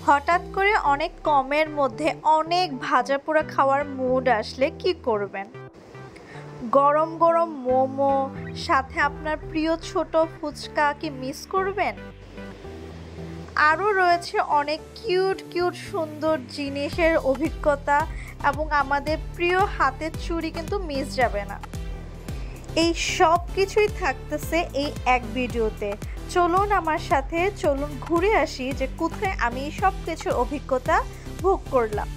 হঠাৎ করে অনেক কমের মধ্যে অনেক ভাজা পোড়া খাওয়ার মুড আসলে কি করবেন? গরম গরম মোমো, সাথে আপনার প্রিয় ছোট ফুচকা কি মিস করবেন? আরও রয়েছে অনেক কিউট কিউট সুন্দর জিনিসের অভিজ্ঞতা এবং আমাদের প্রিয় হাতের চুড়ি কিন্তু মিস যাবে না। এই সব কিছুই থাকতেছে এই এক ভিডিওতে। চলুন আমার সাথে, চলুন ঘুরে আসি যে কোথায় আমি সব কিছুর অভিজ্ঞতা ভোগ করলাম।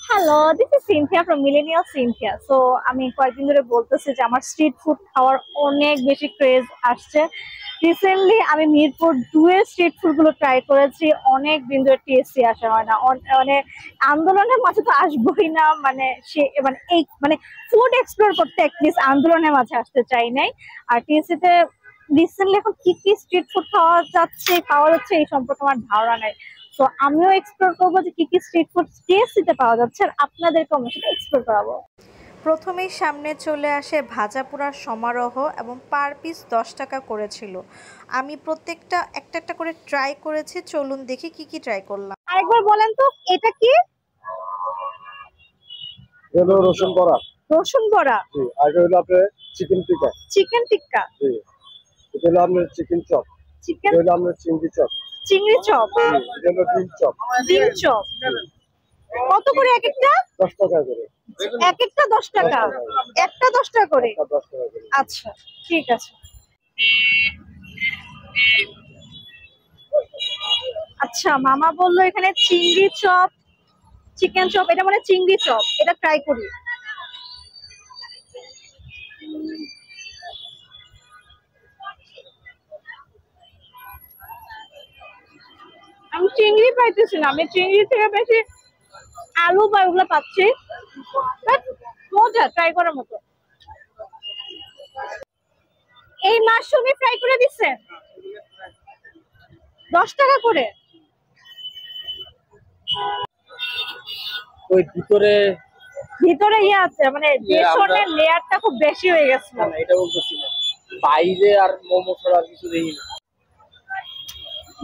Hello, this is Cynthia from millennial Cynthia. So আমি কয়েকদিন ধরে বলতেছি যে আমার স্ট্রিট ফুড খাওয়ার অনেক বেশি ক্রেজ আসছে। রিসেন্টলি আমি মিরপুর 2 এর স্ট্রিট ফুডগুলো ট্রাই করেছি। অনেক দিন ধরে টিএসসি আসা হয় না, মানে আন্দোলনের মাঝে তো আসবোই না, মানে মানে ফুড এক্সপ্লোর করতে অ্যাটলিস্ট আন্দোলনের মাঝে আসতে চাই নাই। আর টিএসসিতে রিসেন্টলি এখন কি কি স্ট্রিট ফুড পাওয়া যাচ্ছে এই সম্পর্কে আমার ধারণা নেই। তো আমিও এক্সপ্লোর করবো যে কি কি স্ট্রিট ফুড টিএসসিতে পাওয়া যাচ্ছে, আর আপনাদেরকে আমার সাথে এক্সপ্লোর করাবো। প্রথমেই সামনে চলে আসে ভাজা পোড়ার সমারোহ এবং পার পিস 10 টাকা করেছিল। আমি প্রত্যেকটা একটা একটা করে ট্রাই করেছি। চলুন দেখি কি কি ট্রাই করলাম। আরেকবার বলেন তো, এটা কি? রসুন বড়া। রসুন বড়া। আর হলো আপনার চিকেন টিক্কা। চিকেন টিক্কা। এটা হলো আপনার চিকেন চপ। চিকেন। এটা হলো আপনার চিংড়ি চপ। চিংড়ি চপ। এটা হলো ডিম চপ। ডিম চপ। কত করে এক একটা? 10 টাকা করে। এক একটা 10 টাকা। একটা 10 টাকা করে। 10 টাকা করে। আচ্ছা, ঠিক আছে। আচ্ছা, মামা বললো এখানে চিংড়ি চপ, চিকেন চপ, এটা মানে চিংড়ি চপ, এটা ট্রাই করি। আমি চিংড়ি পাইতেছি না, আমি চিংড়ি থেকে বেশি আলু বা ওগুলো পাচ্ছি। মজা, ট্রাই করার মতো। এই মাশরুমই ফ্রাই করে দিচ্ছেন 10 টাকা করে। ওই ভিতরে ইয়ে আছে, মানে বেসনের লেয়ারটা খুব বেশি হয়ে গেছে। না, এটা বলতেছি না, বাইরে আর মোমো ছাড়া আর কিছু দেখি না।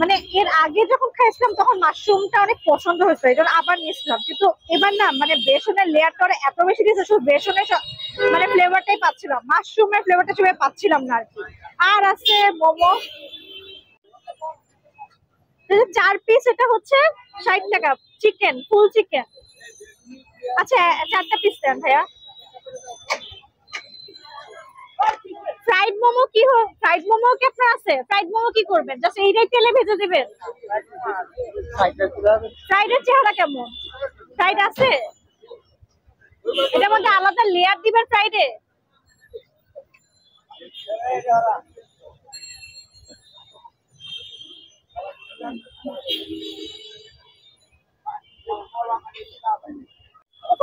মানে এর আগে যখন খাইছিলাম তখন মাশরুমটা অনেক পছন্দ হয়েছে, এটা আবার নিয়েছিলাম, কিন্তু এবার না মানে বেসনের লেয়ারটা এত বেশি দিয়েছে, শুধু বেসনের মানে ফ্লেভারটাই পাচ্ছিলাম, মাশরুমের ফ্লেভারটা সেভাবে পাচ্ছিলাম না আর কি। আর আছে মোমো 4 পিস, এটা হচ্ছে 60 টাকা। চিকেন, ফুল চিকেন। আচ্ছা, 4টা পিস দেন ভাইয়া। ফ্রাইড মোমো কি ফ্রাইড মোমো কি আপনার আছে? ফ্রাইড মোমো কি করবেন? জাস্ট এইটাই তেলে ভেজে দিবেন? ফ্রাইডের চেহারা কেমন? ফ্রাইড আছে? এটার মধ্যে আলাদা লেয়ার দিবেন ফ্রাইডে?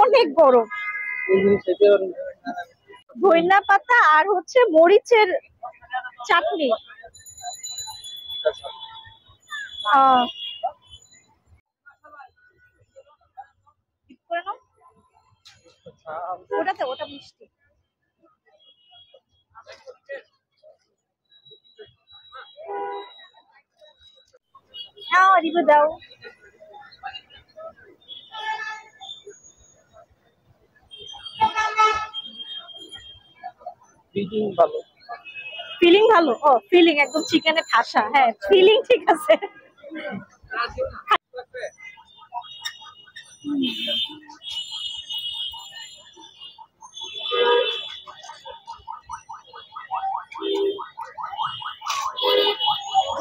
অনেক গরম। ধনিয়া পাতা আর হচ্ছে মরিচের চাটনি। ওটা মিষ্টি। রিভিউ দাও। ফিলিং ভালো। ও, ফিলিং একদম চিকেনের ঠাসা। হ্যাঁ, ফিলিং ঠিক আছে।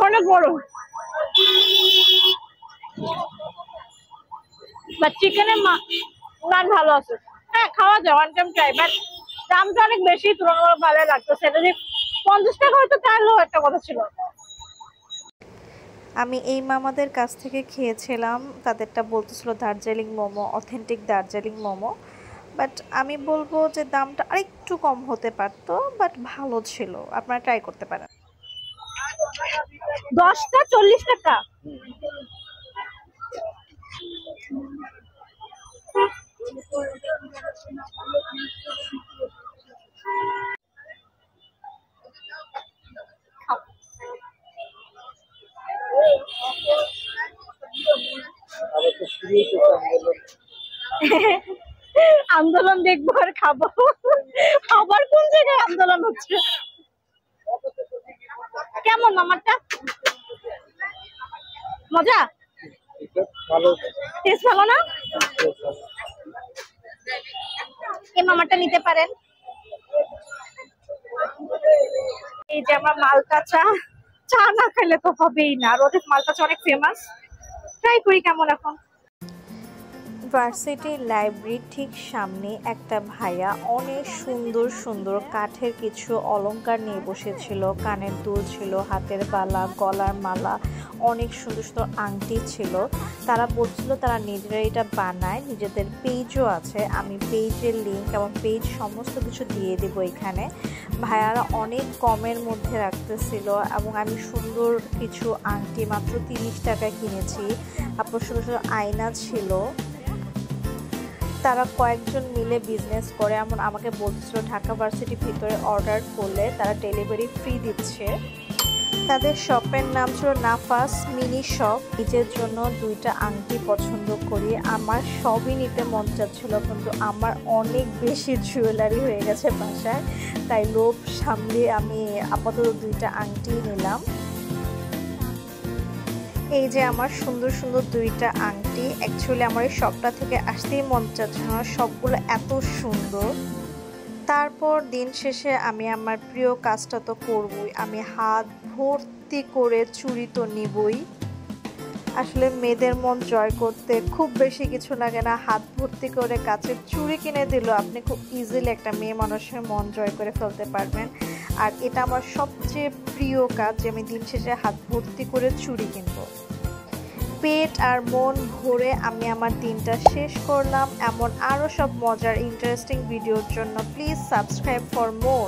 অনেক বড়, বাট চিকেনের মান ভালো আছে। হ্যাঁ, খাওয়া যায়, ওয়ান টাইম ট্রাই, বাট দামটা অনেক বেশি, তুলনামূলক ভালো লাগতেছে। এটা যদি 50 টাকা হয়তো তাহলেও একটা কথা ছিল। আমি এই মামাদের কাছ থেকে খেয়েছিলাম, তাদেরটা বলতেছিল দার্জিলিং মোমো, অথেন্টিক দার্জিলিং মোমো। বাট আমি বলবো যে দামটা আরেকটু কম হতে পারতো, বাট ভালো ছিল, আপনারা ট্রাই করতে পারেন। 10টা 40 টাকা। আন্দোলন দেখবো আর খাবো। আবার কোন জায়গায় আন্দোলন হচ্ছে? কেমন মামারটা? মজা? ভালো। টেস্ট ভালো না? এই মামারটা নিতে পারেন। এই যে আমার মালটা চা, চা না খেলে তো হবেই না, আর ওদের মালটা চা অনেক ফেমাস। ট্রাই করি কেমন এখন। ভার্সিটি লাইব্রেরির ঠিক সামনে একটা ভাইয়া অনেক সুন্দর সুন্দর কাঠের কিছু অলংকার নিয়ে বসেছিল। কানের দুল ছিল, হাতের বালা, গলার মালা, অনেক সুন্দর সুন্দর আংটি ছিল। তারা বলছিল তারা নিজেরা এটা বানায়, নিজেদের পেজও আছে। আমি পেজের লিঙ্ক এবং পেজ সমস্ত কিছু দিয়ে দেব এখানে। ভাইয়ারা অনেক কমের মধ্যে রাখতেছিল এবং আমি সুন্দর কিছু আংটি মাত্র 30 টাকায় কিনেছি। আপনার সুন্দর সুন্দর আয়না ছিল। তারা কয়েকজন মিলে বিজনেস করে, এমন আমাকে বলছিল ঢাকা ভার্সিটির ভিতরে অর্ডার করলে তারা ডেলিভারি ফ্রি দিচ্ছে। তাদের শপের নাম ছিল নাফাস মিনি শপ। নিজের জন্য 2টা আংটি পছন্দ করি, আমার সবই নিতে মন চাচ্ছিল, কিন্তু আমার অনেক বেশি জুয়েলারি হয়ে গেছে বাসায়, তাই লোভ সামলিয়ে আমি আপাতত 2টা আংটি নিলাম। এই যে আমার সুন্দর সুন্দর 2টা আংটি। অ্যাকচুয়ালি আমার এই শপটা থেকে আসতেই মন চাচ্ছে না, সবগুলো এত সুন্দর। তারপর দিন শেষে আমি আমার প্রিয় কাজটা তো করবই, আমি হাত ভর্তি করে চুড়ি তো নিবই। আসলে মেয়েদের মন জয় করতে খুব বেশি কিছু লাগে না, হাত ভর্তি করে কাচের চুড়ি কিনে দিল আপনি খুব ইজিলি একটা মেয়ে মানুষের মন জয় করে ফেলতে পারবেন। আর এটা আমার সবচেয়ে প্রিয় কাজ যে আমি দিন শেষে হাত ভর্তি করে চুড়ি কিনবো। পেট আর মন ভরে আমি আমার দিনটা শেষ করলাম। এমন আরও সব মজার ইন্টারেস্টিং ভিডিওর জন্য প্লিজ সাবস্ক্রাইব ফর মোর।